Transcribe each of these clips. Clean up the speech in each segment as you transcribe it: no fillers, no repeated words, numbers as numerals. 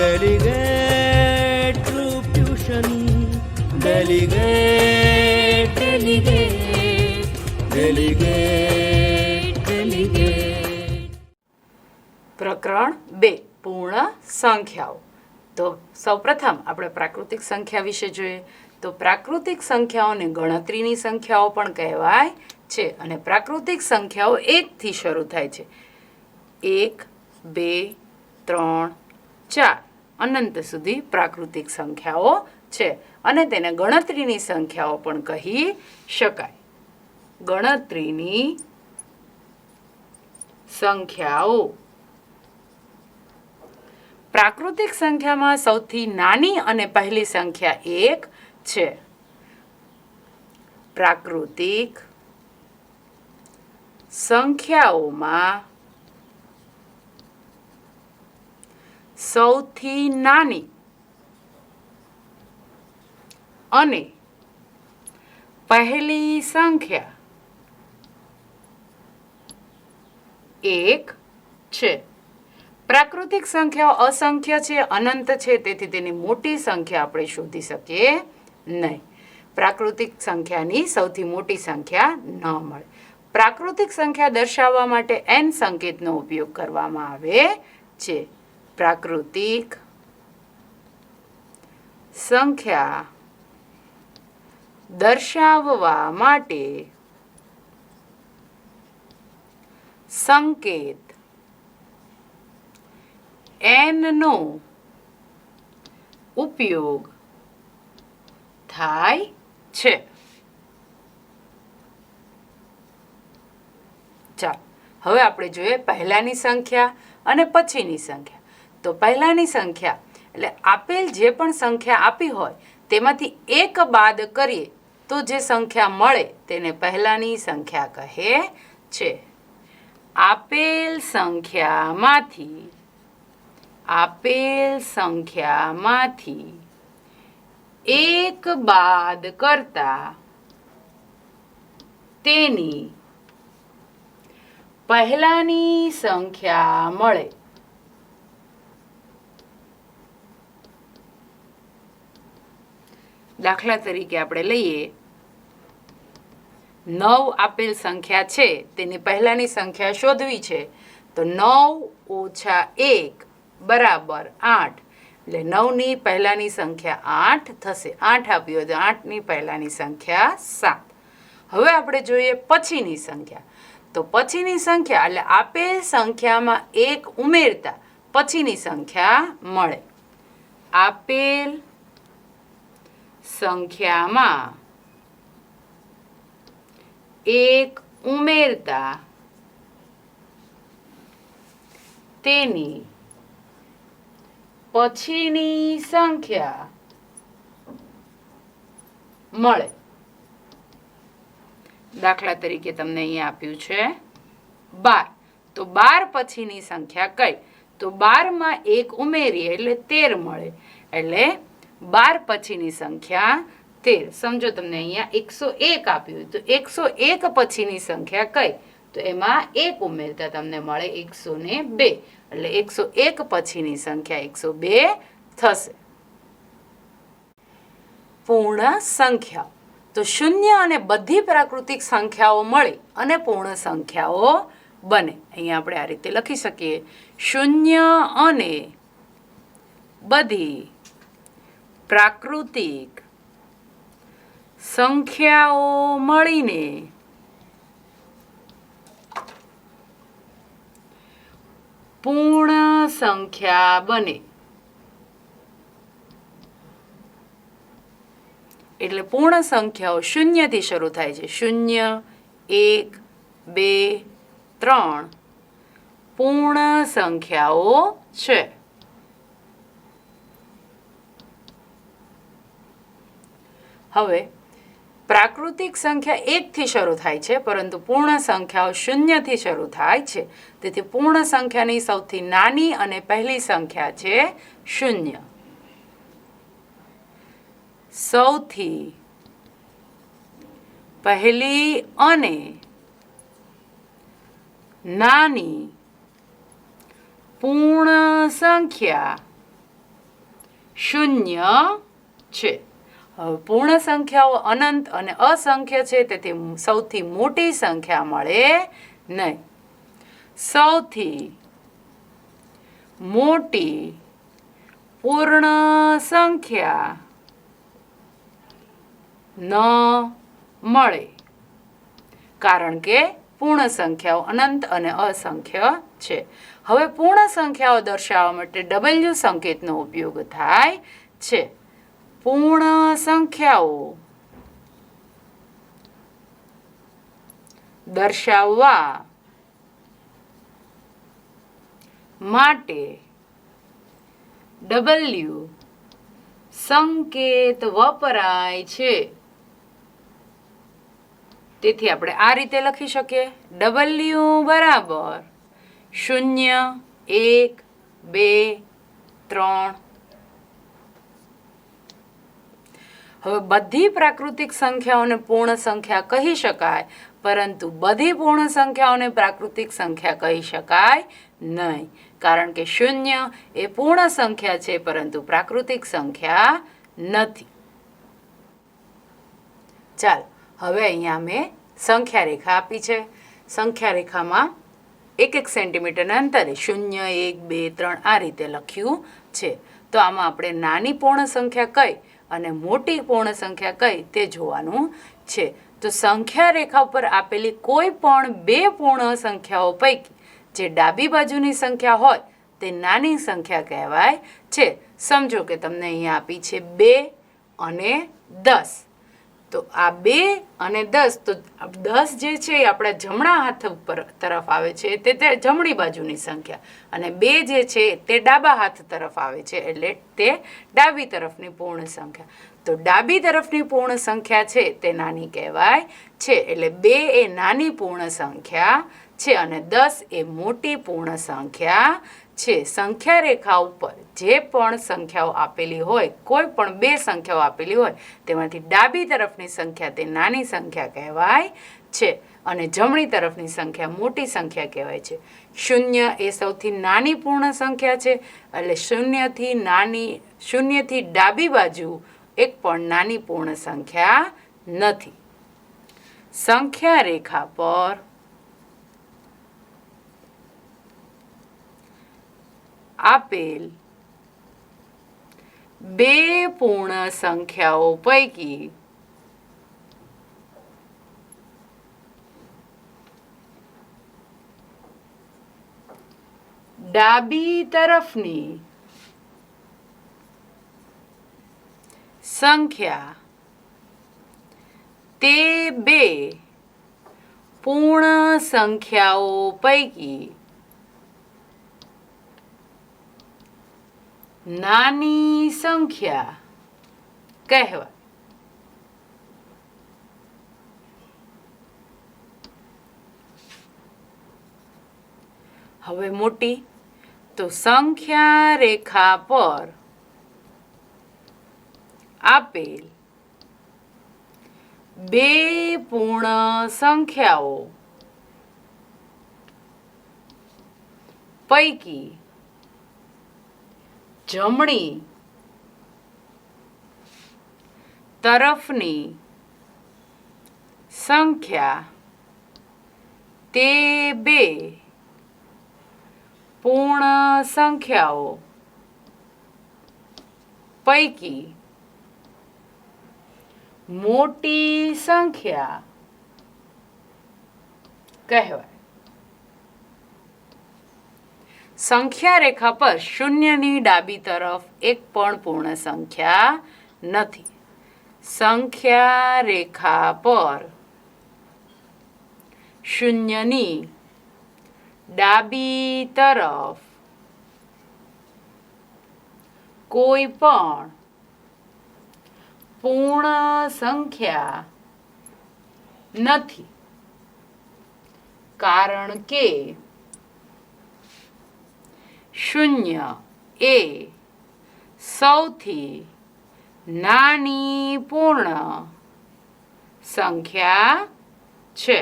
Delegate troop tuition. Delegate, delegate, delegate, delegate. પ્રકરણ 2 પૂર્ણ સંખ્યાઓ. તો સૌપ્રથમ આપણે પ્રાકૃતિક સંખ્યા વિશે જોઈએ. તો પ્રાકૃતિક સંખ્યાઓને ગણતરીની સંખ્યાઓ પણ કહેવાય છે અને પ્રાકૃતિક સંખ્યાઓ 1 થી શરૂ થાય છે. 1, 2, 3, 4 અનંત સુધી પ્રાકૃતિક સંખ્યાઓ છે અને તેને ગણતરીની સંખ્યાઓ પણ કહી શકાય. ગણતરીની સંખ્યાઓ. પ્રાકૃતિક સંખ્યામાં સૌથી નાની અને પહેલી સંખ્યા 1 છે. પ્રાકૃતિક સંખ્યાઓમાં સૌથી નાની અને પહેલી સંખ્યા 1 છે. પ્રાકૃતિક સંખ્યાઓ અસંખ્ય છે, અનંત છે, તેથી તેની મોટી સંખ્યા આપણે શોધી શકીએ નહીં. પ્રાકૃતિક સંખ્યાની સૌથી મોટી સંખ્યા ન મળે. પ્રાકૃતિક સંખ્યા દર્શાવવા માટે n સંકેતનો ઉપયોગ કરવામાં આવે છે. પ્રાકૃતિક સંખ્યા દર્શાવવા માટે સંકેત n નો ઉપયોગ થાય છે. ચાલો હવે આપણે જોઈએ પહેલાની સંખ્યા અને પછીની સંખ્યા. તો પહેલાની સંખ્યા એટલે આપેલ જે પણ સંખ્યા આપી હોય તેમાંથી 1 બાદ કરીએ તો જે સંખ્યા મળે તેને પહેલાની સંખ્યા કહે છે. આપેલ સંખ્યામાંથી 1 બાદ કરતા તેની પહેલાની સંખ્યા મળે. દાખલા તરીકે આપણે લઈએ 9 આપેલ સંખ્યા છે, તેની પહેલાની સંખ્યા શોધવી છે. તો 9 ઓછા 1 બરાબર 8. એટલે 9ની પહેલાની સંખ્યા 8 થશે. 8 આપ્યો તો 8ની પહેલાની સંખ્યા 7. હવે આપણે જોઈએ પછીની સંખ્યા. તો પછીની સંખ્યા એટલે આપેલ સંખ્યામાં 1 ઉમેરતા પછીની સંખ્યા મળે. આપેલ સંખ્યામાં 1 ઉમેરતા તેની પછીની સંખ્યા મળે. દાખલા તરીકે તમને અહીંયા આપ્યું છે 12. તો 12 પછીની સંખ્યા કઈ? તો 12 માં 1 ઉમેરીએ એટલે 13 મળે. એટલે 12 પછીની સંખ્યા 13. સમજો તમને અહીંયા 101 આપ્યું તો 101 પછીની સંખ્યા કઈ? તો એમાં 1 ઉમેરતા તમને મળે 102. એટલે 101 પછીની સંખ્યા 102 થશે. પૂર્ણ સંખ્યા. તો શૂન્ય અને બધી પ્રાકૃતિક સંખ્યાઓ મળી અને પૂર્ણ સંખ્યાઓ બને. અહીંયા આપણે આ રીતે લખી શકીએ. શૂન્ય અને બધી પ્રાકૃતિક સંખ્યાઓ મળીને પૂર્ણ સંખ્યા બને. એટલે પૂર્ણ સંખ્યાઓ 0 થી શરૂ થાય છે. 0, 1, 2, 3 પૂર્ણ સંખ્યાઓ છે. હવે પ્રાકૃતિક સંખ્યા 1 થી શરૂ થાય છે, પરંતુ પૂર્ણ સંખ્યાઓ 0 થી શરૂ થાય છે. તેથી પૂર્ણ સંખ્યાની સૌથી નાની અને પહેલી સંખ્યા છે 0. સૌથી પહેલી અને નાની પૂર્ણ સંખ્યા શૂન્ય છે. હવે પૂર્ણ સંખ્યાઓ અનંત અને અસંખ્ય છે, તેથી સૌથી મોટી સંખ્યા મળે નહીં. સૌથી મોટી પૂર્ણ સંખ્યા ન મળે, કારણ કે પૂર્ણ સંખ્યાઓ અનંત અને અસંખ્ય છે. હવે પૂર્ણ સંખ્યાઓ દર્શાવવા માટે ડબલ્યુ સંકેતનો ઉપયોગ થાય છે. પૂર્ણ સંખ્યાઓ દર્શાવવા માટે ડબલ્યુ સંકેત વપરાય છે. તેથી આપણે આ રીતે લખી શકીએ, ડબલ્યુ બરાબર 0, 1, 2, 3. હવે બધી પ્રાકૃતિક સંખ્યાઓને પૂર્ણ સંખ્યા કહી શકાય, પરંતુ બધી પૂર્ણ સંખ્યાઓને પ્રાકૃતિક સંખ્યા કહી શકાય નહીં, કારણ કે 0 એ પૂર્ણ સંખ્યા છે, પરંતુ પ્રાકૃતિક સંખ્યા નથી. ચાલો, હવે અહીંયા મેં સંખ્યા રેખા આપી છે. સંખ્યા રેખામાં 1 સેન્ટીમીટરના અંતરે 0, 1, 2, 3 આ રીતે લખ્યું છે. તો આમાં આપણે નાની પૂર્ણ સંખ્યા કઈ અને મોટી પૂર્ણ સંખ્યા કઈ તે જોવાનું છે. તો સંખ્યા રેખા પર આપેલી કોઈ પણ બે પૂર્ણ સંખ્યાઓ પૈકી જે ડાબી બાજુની સંખ્યા હોય તે નાની સંખ્યા કહેવાય છે. સમજો કે તમને અહીંયા આપી છે 2 અને 10. તો આ 2 અને 10, તો 10 જે છે એ આપણા જમણા હાથ ઉપર તરફ આવે છે, તે જમણી બાજુની સંખ્યા, અને 2 જે છે તે ડાબા હાથ તરફ આવે છે, એટલે તે ડાબી તરફની પૂર્ણ સંખ્યા. તો ડાબી તરફની પૂર્ણ સંખ્યા છે તે નાની કહેવાય છે, એટલે 2 એ નાની પૂર્ણ સંખ્યા છે અને 10 એ મોટી પૂર્ણ સંખ્યા છે. સંખ્યા રેખા ઉપર જે પણ સંખ્યાઓ આપેલી હોય, કોઈ પણ બે સંખ્યાઓ આપેલી હોય, તેમાંથી ડાબી તરફની સંખ્યા તે નાની સંખ્યા કહેવાય છે અને જમણી તરફની સંખ્યા મોટી સંખ્યા કહેવાય છે. 0 એ સૌથી નાની પૂર્ણ સંખ્યા છે, એટલે શૂન્યથી ડાબી બાજુ એક પણ નાની પૂર્ણ સંખ્યા નથી. સંખ્યા રેખા પર આપેલ બે પૂર્ણ સંખ્યાઓ પૈકી ડાબી તરફની સંખ્યા તે બે પૂર્ણ સંખ્યાઓ પૈકી નાની સંખ્યા કહેવાય. હવે મોટી, તો સંખ્યા રેખા પર આપેલ બે પૂર્ણ સંખ્યાઓ પૈકી જમણી તરફની સંખ્યા તે બે પૂર્ણ સંખ્યાઓ પૈકી મોટી સંખ્યા કહેવાય. સંખ્યા રેખા પર શૂન્યની ડાબી તરફ એક પણ પૂર્ણ સંખ્યા નથી. સંખ્યા રેખા પર શૂન્યની ડાબી તરફ કોઈ પણ પૂર્ણ સંખ્યા નથી, કારણ કે 0 એ સૌથી નાની પૂર્ણ સંખ્યા છે.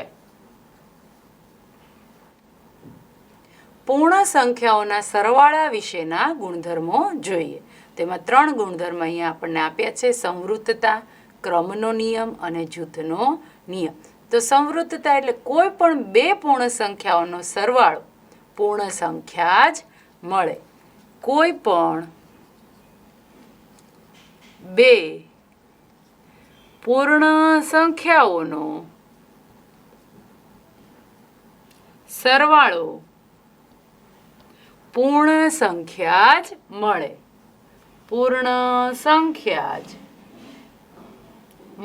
પૂર્ણ સંખ્યાઓના સરવાળા વિશેના ગુણધર્મો જોઈએ. તેમાં 3 ગુણધર્મ અહીંયા આપણને આપ્યા છે: સંવૃત્તતા, ક્રમનો નિયમ અને જૂથનો નિયમ. તો સંવૃત્તતા એટલે કોઈ પણ 2 પૂર્ણ સંખ્યાઓનો સરવાળો પૂર્ણ સંખ્યા જ મળે. કોઈ પણ 2 પૂર્ણ સંખ્યાઓનો સરવાળો પૂર્ણ સંખ્યા જ મળે. પૂર્ણ સંખ્યા જ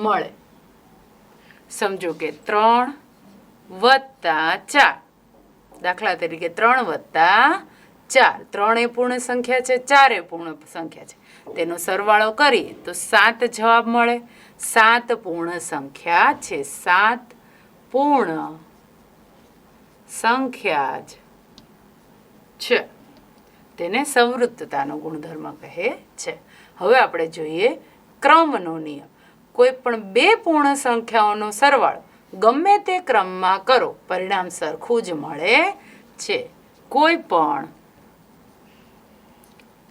મળે. સમજો કે 3 વત્તા 4. દાખલા તરીકે 3 વત્તા 4. 3 એ પૂર્ણ સંખ્યા છે, 4 એ પૂર્ણ સંખ્યા છે. તેનો સરવાળો કરીએ તો 7 જવાબ મળે. 7 પૂર્ણ સંખ્યા છે. 7 પૂર્ણ સંખ્યા જ છે. તેને સંવૃત્તતાનો ગુણધર્મ કહે છે. હવે આપણે જોઈએ ક્રમનો નિયમ. કોઈ પણ 2 પૂર્ણ સંખ્યાઓનો સરવાળો ગમે તે ક્રમમાં કરો, પરિણામ સરખું જ મળે છે. કોઈ પણ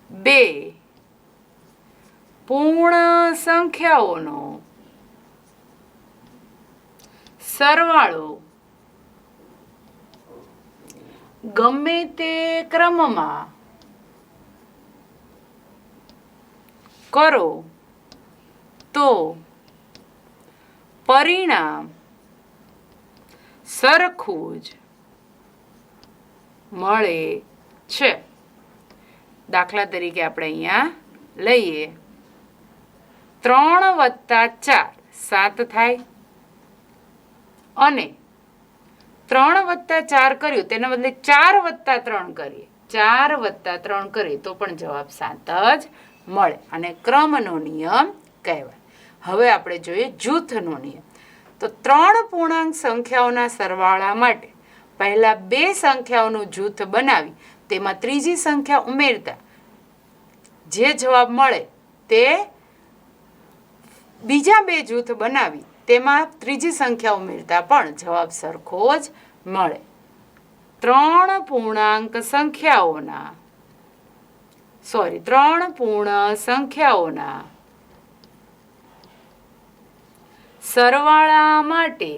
2 પૂર્ણ સંખ્યાઓનો સરવાળો ગમે તે ક્રમમાં કરો તો પરિણામ સરખું જ મળે છે. દાખલા તરીકે આપણે અહીંયા લઈએ 3 વત્તા 4 7 થાય અને 3 વત્તા 4 કર્યું તેના બદલે 4 વત્તા 3 કરીએ, 4 વત્તા 3 કરીએ તો પણ જવાબ 7 જ મળે. અને ક્રમનો નિયમ કહેવાય. હવે આપણે જોઈએ જૂથનો નિયમ. તો 3 પૂર્ણાંક સંખ્યાઓના સરવાળા માટે પહેલા 2 સંખ્યાઓનું જૂથ બનાવી તેમાં ત્રીજી સંખ્યા ઉમેરતા જે જવાબ મળે તે બીજા 2 જૂથ બનાવી તેમાં ત્રીજી સંખ્યા ઉમેરતા પણ જવાબ સરખો જ મળે. 3 પૂર્ણાંક સંખ્યાઓના 3 પૂર્ણ સંખ્યાઓના સરવાળા માટે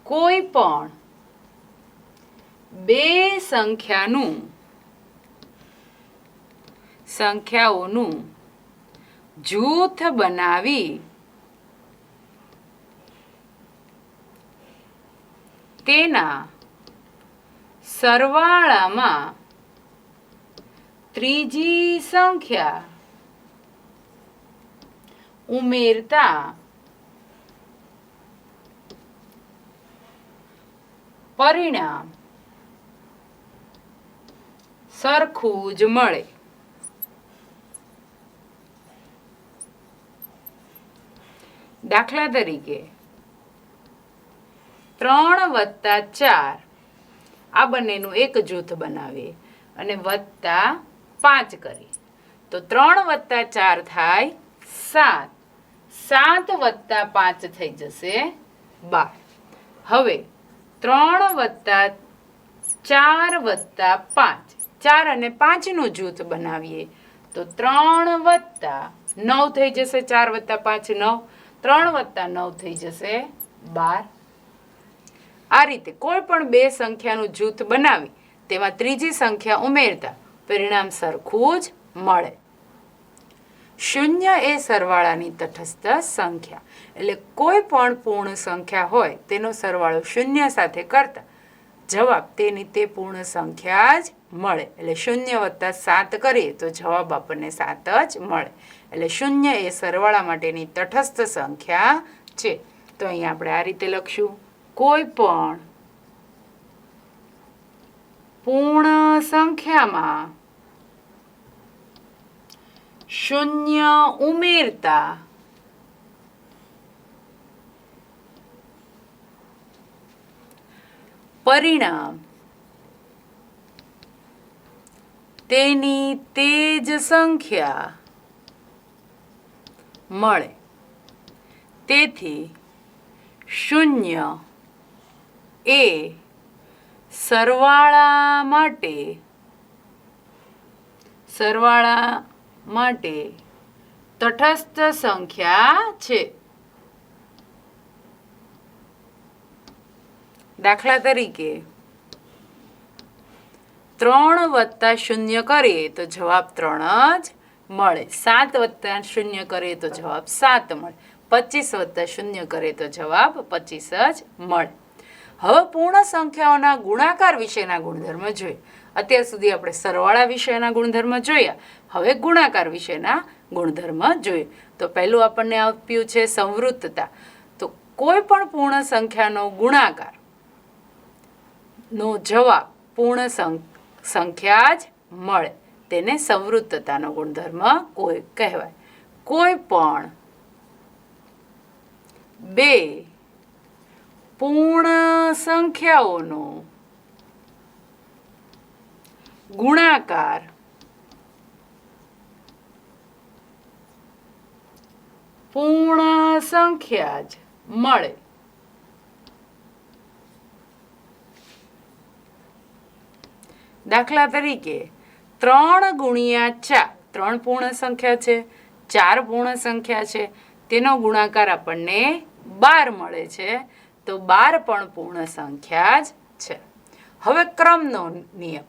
કોઈ પણ 2 સંખ્યાઓનું જૂથ બનાવી તેના સરવાળામાં ત્રીજી સંખ્યા ઉમેરતા પરિણામ સરખું જ મળે. દાખલા તરીકે 3 વત્તા 4 આ બંનેનું એક જૂથ બનાવીએ અને વત્તા 5 કરીએ તો 3 વત્તા 4 થાય 7. 7 વત્તા 5 થઈ જશે 12. હવે 3 વત્તા 4 વત્તા 5, 4 અને 5 નું જૂથ બનાવીએ તો 3 વત્તા 9 થઈ જશે. 4 વત્તા 5 9. 3 વત્તા 9 થઈ જશે 12. આ રીતે કોઈ પણ 2 સંખ્યાનું જૂથ બનાવી તેમાં ત્રીજી સંખ્યા ઉમેરતા પરિણામ સરખું જ મળે. 0 એ સરવાળાની તટસ્થ સંખ્યા. એટલે કોઈ પણ પૂર્ણ સંખ્યા હોય તેનો સરવાળો 0 સાથે કરતા જવાબ તેની તે પૂર્ણ સંખ્યા જ મળે. એટલે 0 વત્તા 7 કરીએ તો જવાબ આપણને 7 જ મળે. એટલે 0 એ સરવાળા માટેની તટસ્થ સંખ્યા છે. તો અહીંયા આપણે આ રીતે લખશું: કોઈ પણ પૂર્ણ સંખ્યામાં 0 ઉમેરતા પરિણામ તેની તે જ સંખ્યા મળે. તેથી 0 એ સરવાળા માટે તટસ્થ સંખ્યા છે. દાખલા તરીકે 3 વત્તા 0 કરીએ તો જવાબ 3 જ મળે. 7 વત્તા 0 કરીએ તો જવાબ 7 મળે. 25 વત્તા 0 કરીએ તો જવાબ 25 જ મળે. હવે પૂર્ણ સંખ્યાઓના ગુણાકાર વિશેના ગુણધર્મ જોઈએ. અત્યાર સુધી આપણે સરવાળા વિશેના ગુણધર્મ જોયા. હવે ગુણાકાર વિશેના ગુણધર્મ જોઈએ. તો પહેલું આપણને આપ્યું છે સંવૃત્તતા. તો કોઈ પણ પૂર્ણ સંખ્યાનો ગુણાકાર નો જવાબ પૂર્ણ સંખ્યા જ મળે. તેને સંવૃત્તતાનો ગુણધર્મ કહેવાય. કોઈ પણ બે પૂર્ણ સંખ્યાઓનો ગુણાકાર પૂર્ણ સંખ્યા જ મળે. દાખલા તરીકે 3 ગુણ્યા 4, 3 પૂર્ણ સંખ્યા છે, 4 પૂર્ણ સંખ્યા છે, તેનો ગુણાકાર આપણને 12 મળે છે. તો 12 પણ પૂર્ણ સંખ્યા જ છે. હવે ક્રમનો નિયમ.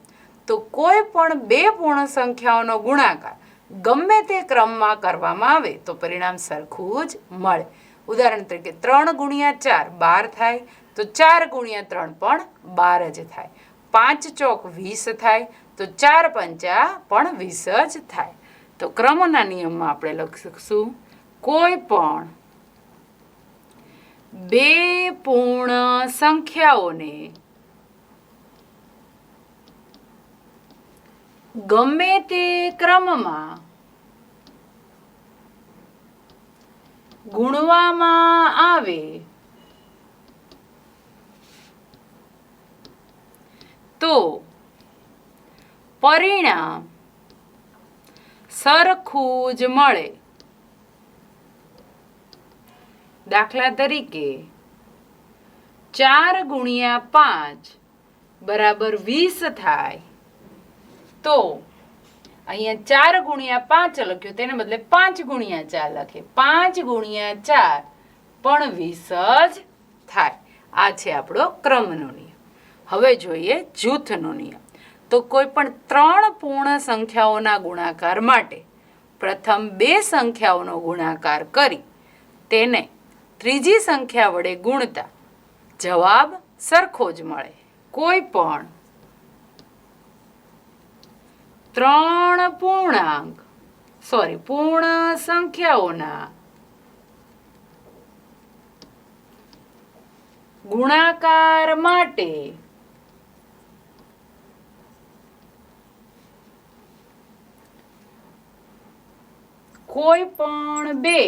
તો કોઈ પણ બે પૂર્ણ સંખ્યાઓનો ગુણાકાર ગમે તે ક્રમમાં કરવામાં આવે તો પરિણામ સરખું જ મળે. ઉદાહરણ તરીકે 3 ગુણ્યા 4 12 થાય, તો 4 ગુણ્યા 3 પણ 12 જ થાય. 5 ચોક 20 થાય, તો 4 પંચા પણ 20 જ થાય. તો ક્રમના નિયમમાં આપણે લખીશું કોઈ પણ બે પૂર્ણ સંખ્યાઓને ગમે તે ક્રમમાં ગુણવામાં આવે તો પરિણામ સરખું જ મળે. દાખલા તરીકે 4 ગુણ્યા 5 બરાબર 20 થાય, તો અહીંયા 4 ગુણ્યા 5 લખ્યું, તેને બદલે 5 ગુણ્યા 4 લખે. 5 ગુણ્યા 4 પણ 20 જ થાય. આ છે આપણો ક્રમનો નિયમ. હવે જોઈએ જૂથનો નિયમ. તો કોઈ પણ 3 પૂર્ણ સંખ્યાઓના ગુણાકાર માટે પ્રથમ 2 સંખ્યાઓનો ગુણાકાર કરી તેને ત્રીજી સંખ્યા વડે ગુણતા જવાબ સરખો જ મળે. કોઈ પણ 3 પૂર્ણ સંખ્યાઓના ગુણાકાર માટે કોઈ પણ બે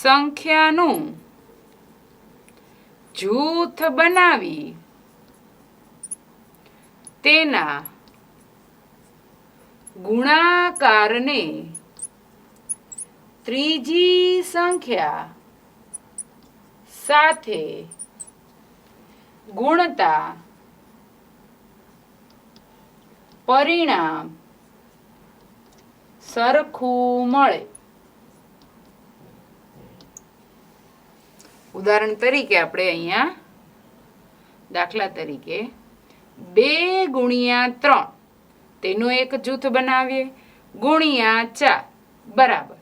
સંખ્યાનું જૂથ બનાવી તેના ગુણાકારને ત્રીજી સંખ્યા સાથે ગુણતા પરિણામ સરખું મળે. ઉદાહરણ તરીકે આપણે અહીંયા દાખલા તરીકે 2 ગુણ્યા 3 તેનું એક જૂથ બનાવીએ, ગુણ્યા 4 બરાબર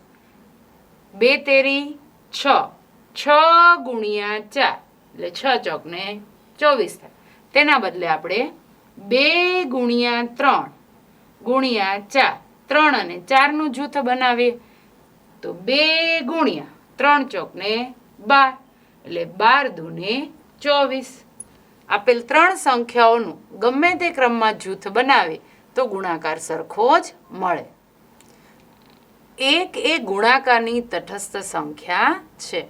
2 તેરી 6, 6 ગુણ્યા 4 એટલે 6 ચોક ને 24 થાય. તેના બદલે આપણે 2 ગુણ્યા 3 ગુણ્યા 4, 3 અને 4 નું જૂથ બનાવીએ, તો 2 ગુણ્યા 3 ચોક ને 12 એટલે 12 દૂને 24. આપેલ 3 સંખ્યાઓનું ગમે તે ક્રમમાં જૂથ બનાવે તો ગુણાકાર સરખો જ મળે. 1 એ ગુણાકારની તટસ્થ સંખ્યા છે,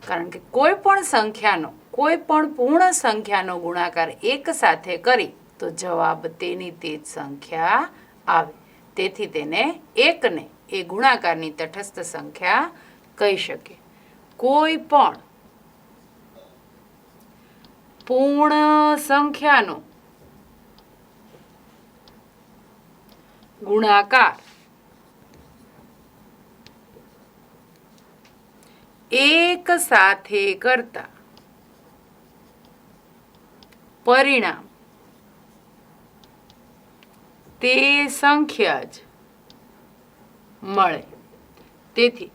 કારણ કે કોઈ પણ સંખ્યાનો કોઈ પણ પૂર્ણ સંખ્યાનો ગુણાકાર 1 સાથે કરી તો જવાબ તેની તે જ સંખ્યા આવે. તેથી તેને 1 ને એ ગુણાકારની તટસ્થ સંખ્યા કહી શકે. કોઈ પણ પૂર્ણ સંખ્યાનો ગુણાકાર એક સાથે કરતા પરિણામ તે સંખ્યા જ મળે. તેથી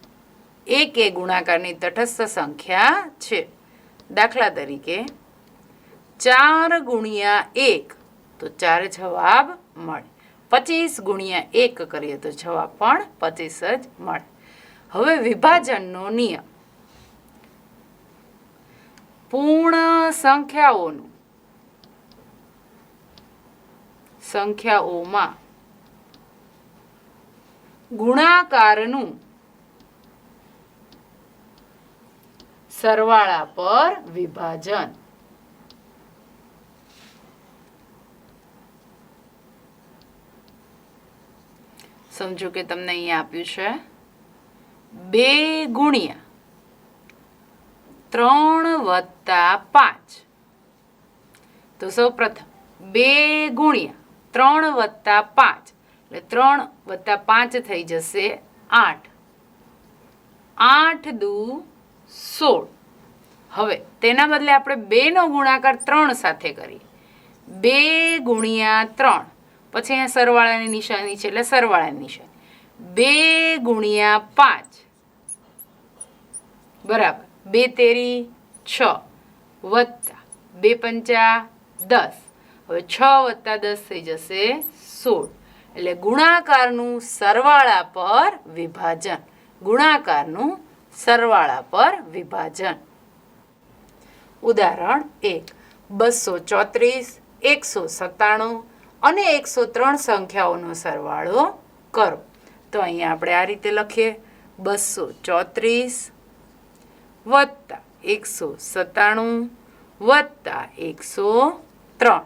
એક એ ગુણાકારની તટસ્થ સંખ્યા છે. દાખલા તરીકે 4 ગુણ્યા 1 તો 4 જવાબ મળે. 25 ગુણ્યા 1 કરીએ તો જવાબ પણ 25 જ મળે. હવે વિભાજનનો નિયમ. પૂર્ણ સંખ્યાઓમાં ગુણાકારનું સરવાળા પર વિભાજન. સમજો કે તમને અહીંયા આપ્યું છે 2 ગુણ્યા 3 વત્તા 5. તો સૌ પ્રથમ 2 ગુણ્યા 3 વત્તા 5 એટલે 3 વત્તા 5 થઈ જશે 8. 8 દુ 16. હવે તેના બદલે આપણે 2 નો ગુણાકાર 3 સાથે કરીએ. 2 ગુણ્યા 3 પછી અહીંયા સરવાળાની નિશાની છે એટલે સરવાળાની નિશાની. 2 ગુણ્યા 5 બરાબર 2 તેરી 6 વત્તા 2 પંચા 10. હવે 6 વત્તા 10 થઈ જશે 16. એટલે ગુણાકારનું સરવાળા પર વિભાજન. ગુણાકારનું સરવાળા પર વિભાજન. ઉદાહરણ 1. 234, 197 અને 103 સંખ્યાઓનો સરવાળો કરો. તો અહીંયા આપણે આ રીતે લખીએ 234 વત્તા 197 વત્તા 103.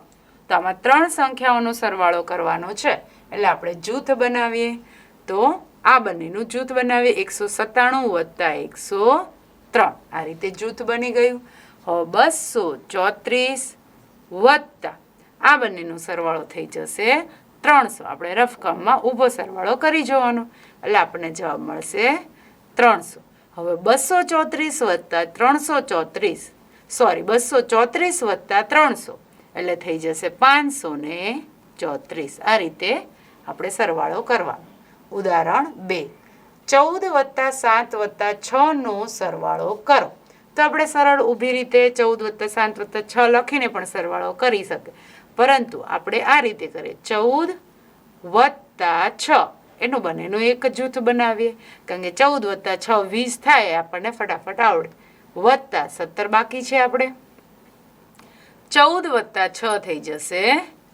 તો આમાં 3 સંખ્યાઓનો સરવાળો કરવાનો છે એટલે આપણે જૂથ બનાવીએ. તો આ બંનેનું જૂથ બનાવીએ 197 વત્તા 103. આ રીતે જૂથ બની ગયું. હવે 234 વત્તા આ બંનેનો સરવાળો થઈ જશે 300. આપણે રફકામમાં ઊભો સરવાળો કરી જોવાનો એટલે આપણને જવાબ મળશે 300. હવે 234 વત્તા 334 234 વત્તા 300 એટલે થઈ જશે 534. આ રીતે આપણે સરવાળો કરવાનો. ઉદાહરણ 2. 14 વત્તા 7 વત્તા 6 નો સરવાળો કરો. તો આપણે સરળ ઊભી રીતે 14 વત્તા 7 વત્તા 6 લખીને પણ સરવાળો કરી શકીએ. પરંતુ આપણે આ રીતે કરીએ 14 વત્તા 6 એનું બંનેનું એક જૂથ બનાવીએ. કારણ કે 14 વત્તા 6 20 થાય આપણને ફટાફટ આવડે. વત્તા 17 બાકી છે આપણે. 14 વત્તા 6 થઈ જશે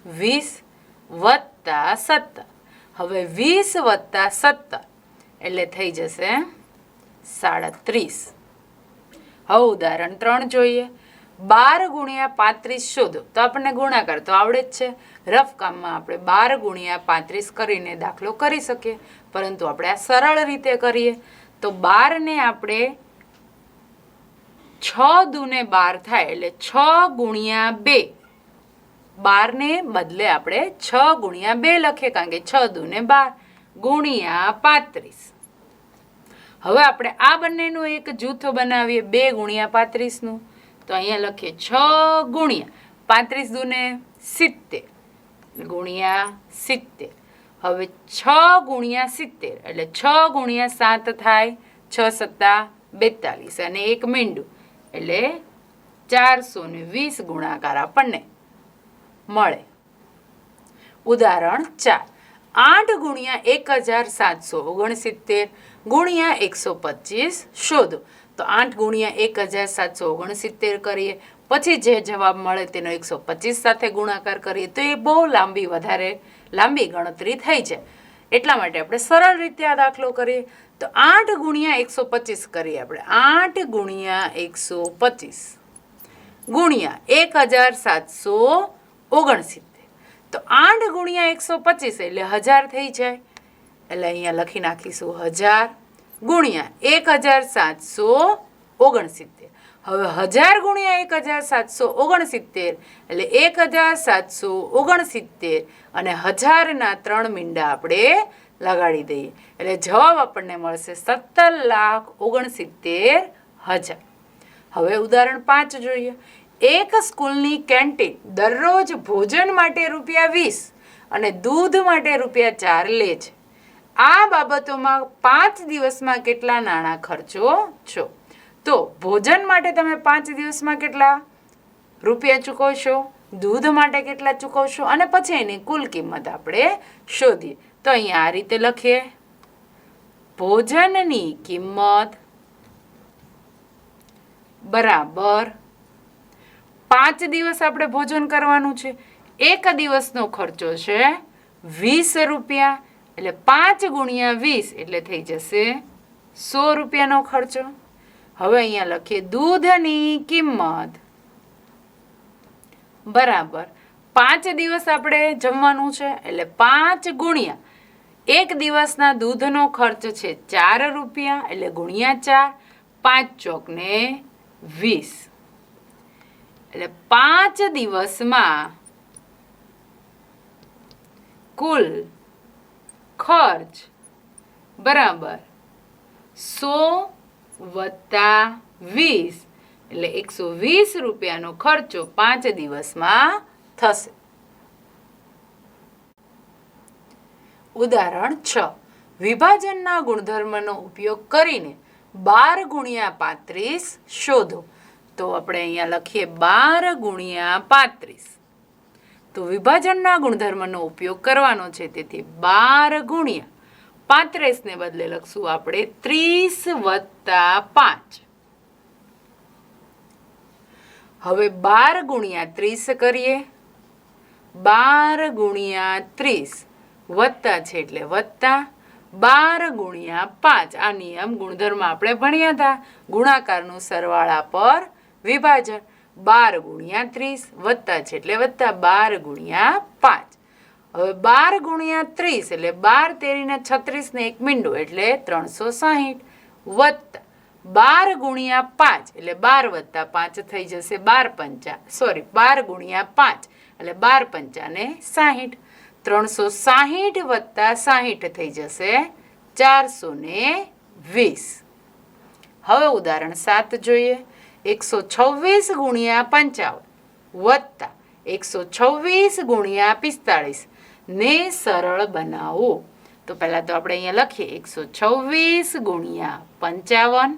20 વત્તા 17. હવે 20 વત્તા 17 એટલે થઈ જશે 37. હવે ઉદાહરણ 3 જોઈએ. 12 ગુણ્યા 35 શોધો. તો આપણને ગુણાકાર તો આવડે જ છે. રફ કામમાં આપણે 12 ગુણ્યા 35 કરીને દાખલો કરી શકીએ. પરંતુ આપણે આ સરળ રીતે કરીએ તો 12 ને આપણે 6 દૂને 12 થાય એટલે 6 ગુણ્યા 2. 12 ને બદલે આપણે 6 ગુણ્યા 2 લખીએ કારણ કે 6 દૂને 12 ગુણ્યા 35. હવે આપણે આ બંનેનું એક જૂથ બનાવીએ 2 ગુણ્યા 35નું. તો અહીંયા લખીએ 6 ગુણ્યા 35 દૂને 70 ગુણ્યા 70. હવે 6 ગુણ્યા 70 એટલે 6 ગુણ્યા 7 થાય 6 સત્તા 42 અને એક મીંડું એટલે 420 ગુણાકાર આપણને મળે. ઉદાહરણ 4. 8 ગુણ્યા 1769 ગુણ્યા 125 શોધો. તો 8 ગુણ્યા 1769 કરીએ પછી જે જવાબ મળે તેનો 125 સાથે ગુણાકાર કરીએ તો એ બહુ વધારે લાંબી ગણતરી થઈ જાય. એટલા માટે આપણે સરળ રીતે આ દાખલો કરીએ તો 8 ગુણ્યા 125 કરીએ આપણે. 8 ગુણ્યા 125 ગુણ્યા 1769. તો 8 ગુણ્યા 125 એટલે 1000 થઈ જાય. એટલે અહીંયા લખી નાખીશું 1000 ગુણ્યા 1769 ઓગણસિત્તેર. હવે 1000 ગુણ્યા 1769 એટલે 1769 અને 1000ના 3 મીંડા આપણે લગાડી દઈએ એટલે જવાબ આપણને મળશે 17,69,000. હવે ઉદાહરણ 5 જોઈએ. એક સ્કૂલની કેન્ટીન દરરોજ ભોજન માટે ₹20 અને દૂધ માટે ₹4 લે છે. આ બાબતોમાં 5 દિવસમાં કેટલા નાણાં ખર્ચો છો? તો ભોજન માટે તમે 5 દિવસમાં કેટલા રૂપિયા ચૂકવશો, દૂધ માટે કેટલા ચૂકવશો અને પછી એની કુલ કિંમત આપણે શોધીએ. તો અહીંયા આ રીતે લખીએ, ભોજનની કિંમત બરાબર 5 દિવસ આપણે ભોજન કરવાનું છે. એક દિવસનો ખર્ચો છે ₹20 એટલે 5 ગુણ્યા 20 એટલે થઈ જશે ₹100નો ખર્ચો. હવે અહીંયા લખીએ દૂધની કિંમત બરાબર 5 દિવસ આપણે જમવાનું છે એટલે 5 ગુણ્યા એક દિવસના દૂધનો ખર્ચ છે ₹4 એટલે ગુણ્યા 4, 5 ચોકને 20 એટલે 5 દિવસમાં કુલ ખર્ચ બરાબર 100 વત્તા 20 એટલે ₹120નો ખર્ચો 5 દિવસમાં થશે. ઉદાહરણ 6. વિભાજનના ગુણધર્મનો ઉપયોગ કરીને 12 ગુણ્યા 35 શોધો. તો આપણે અહીંયા લખીએ 12 ગુણ્યા 35. તો વિભાજનના ગુણધર્મનો ઉપયોગ કરવાનો છે તેથી 12 ગુણ્યા 35ને બદલે લખશું આપણે 30 વત્તા 5. હવે 12 ગુણ્યા 30 કરીએ. 12 ગુણ્યા 30 વત્તા છે એટલે વત્તા 12 ગુણ્યા 5. આ નિયમ ગુણધર્મ આપણે ભણ્યા હતા, ગુણાકારનું સરવાળા પર વિભાજન. 12 ગુણ્યા 30 વત્તા છે એટલે વત્તા 12 ગુણ્યા 5. હવે 12 ગુણ્યા 30 એટલે 12 તેરીને 36 ને 1 મીંડો એટલે 360 વત્તા 12 ગુણ્યા 5 એટલે 12 વત્તા 5 થઈ જશે 12 ગુણ્યા 5 એટલે 12 પંચાને 60. 360 વત્તા 60 થઈ જશે 420. હવે ઉદાહરણ 7 જોઈએ. 126 ગુણ્યા 55 વત્તા 126 ગુણ્યા 45 ને સરળ બનાવો. તો પહેલા તો આપણે અહીંયા લખીએ 126 ગુણ્યા 55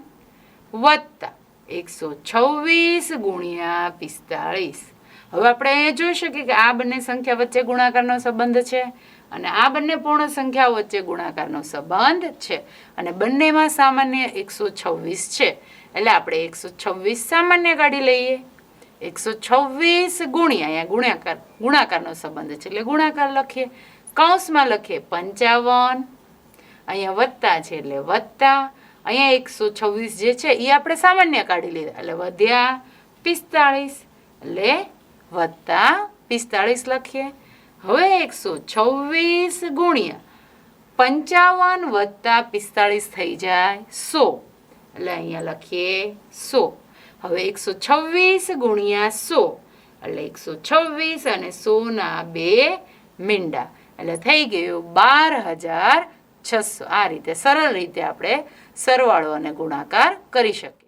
વત્તા 126 ગુણ્યા 45. હવે આપણે અહીંયા જોઈ શકીએ કે આ બંને સંખ્યા વચ્ચે ગુણાકારનો સંબંધ છે અને આ બંને પૂર્ણ સંખ્યાઓ વચ્ચે ગુણાકારનો સંબંધ છે અને બંનેમાં સામાન્ય 126 છે એટલે આપણે 126 સામાન્ય કાઢી લઈએ. 126 ગુણ્યા અહીંયા ગુણાકારનો સંબંધ છે એટલે ગુણાકાર લખીએ. કૌંસમાં લખીએ 55, અહીંયા વત્તા છે એટલે વત્તા, અહીંયા 126 જે છે એ આપણે સામાન્ય કાઢી લીધા એટલે વધ્યા 45 એટલે વત્તા 45 લખીએ. હવે 126 ગુણ્યા 55 વત્તા 45 થઈ જાય 100 એટલે અહીંયા લખીએ 100. હવે 126 ગુણ્યા 100 એટલે 126 અને 100ના 2 મીંડા એટલે થઈ ગયું 12,600. આ રીતે સરળ રીતે આપણે સરવાળો અને ગુણાકાર કરી શકીએ.